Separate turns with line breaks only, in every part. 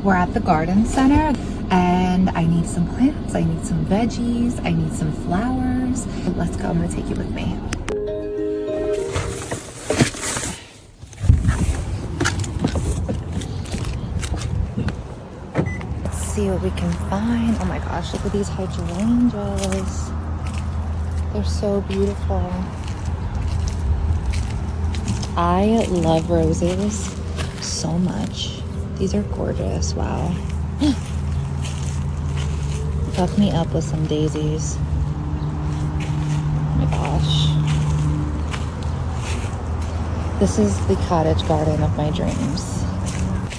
We're at the garden center and I need some plants, I need some veggies, I need some flowers. Let's go, I'm gonna take you with me. Let's see what we can find. Oh my gosh, look at these hydrangeas. They're so beautiful. I love roses so much. These are gorgeous, wow. Hook me up with some daisies. Oh my gosh. This is the cottage garden of my dreams.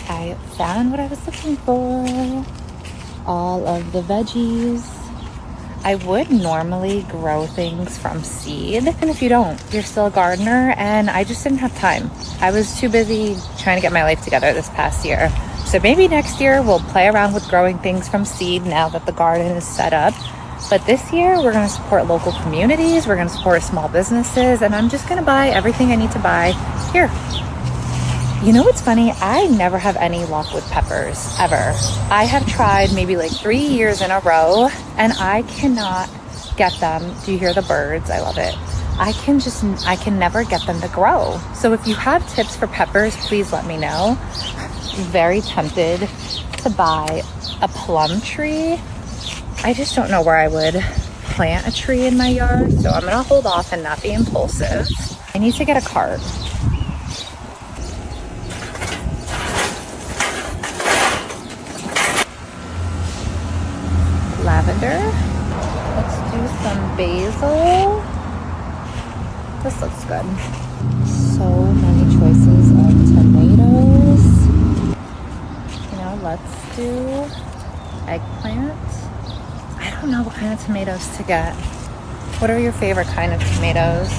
I found what I was looking for. All of the veggies. I would normally grow things from seed, and if you don't, you're still a gardener, and I just didn't have time. I was too busy trying to get my life together this past year. So maybe next year we'll play around with growing things from seed now that the garden is set up. But this year we're gonna support local communities, we're gonna support small businesses, and I'm just gonna buy everything I need to buy here. You know what's funny? I never have any luck with peppers, ever. I have tried maybe like 3 years in a row and I cannot get them. Do you hear the birds? I love it. I can never get them to grow. So if you have tips for peppers, please let me know. I'm very tempted to buy a plum tree. I just don't know where I would plant a tree in my yard. So I'm gonna hold off and not be impulsive. I need to get a cart. Lavender. Let's do some basil. This looks good. So many choices of tomatoes. You know, let's do eggplant. I don't know what kind of tomatoes to get. What are your favorite kind of tomatoes?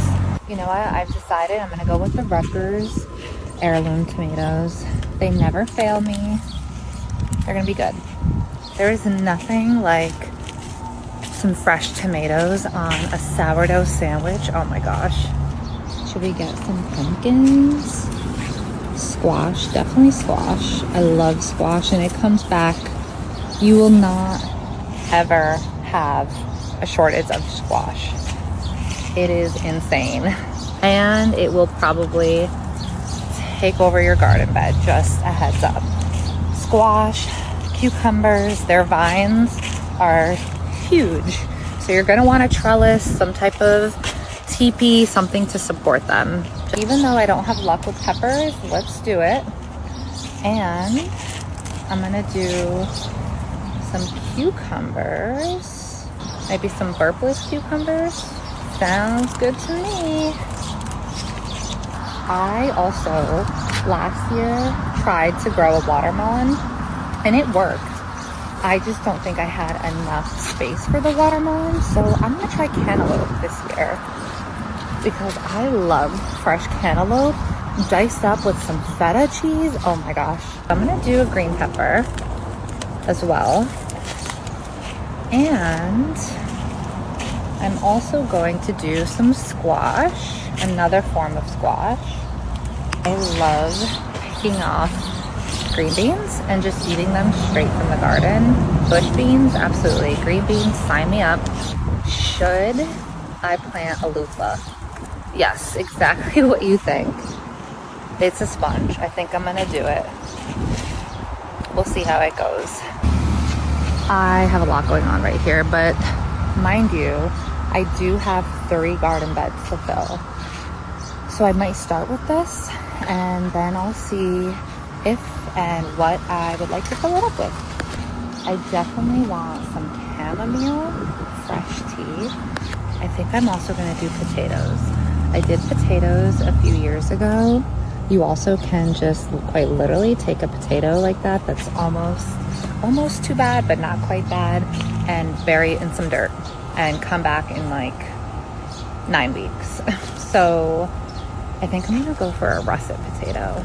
You know what? I've decided I'm gonna go with the Rutgers heirloom tomatoes. They never fail me. They're gonna be good. There is nothing like some fresh tomatoes on a sourdough sandwich. Oh my gosh. Should we get some pumpkins? Squash, definitely squash. I love squash and it comes back. You will not ever have a shortage of squash. It is insane. And it will probably take over your garden bed, just a heads up. Squash, cucumbers, their vines are huge. So you're gonna want a trellis, some type of teepee, something to support them. Even though I don't have luck with peppers, let's do it. And I'm gonna do some cucumbers, maybe some burpless cucumbers. Sounds good to me. I also last year tried to grow a watermelon and it worked. I just don't think I had enough space for the watermelon, so I'm gonna try cantaloupe this year because I love fresh cantaloupe diced up with some feta cheese. Oh my gosh. I'm gonna do a green pepper as well. And I'm also going to do some squash, another form of squash. I love picking off green beans and just eating them straight from the garden. Bush beans, absolutely. Green beans, sign me up. Should I plant a loofah? Yes, exactly what you think. It's a sponge. I think I'm gonna do it. We'll see how it goes. I have a lot going on right here, but mind you, I do have 3 garden beds to fill. So I might start with this and then I'll see if and what I would like to fill it up with. I definitely want some chamomile, fresh tea. I think I'm also gonna do potatoes. I did potatoes a few years ago. You also can just quite literally take a potato like that that's almost too bad but not quite bad and bury it in some dirt and come back in like 9 weeks. So I think I'm gonna go for a russet potato.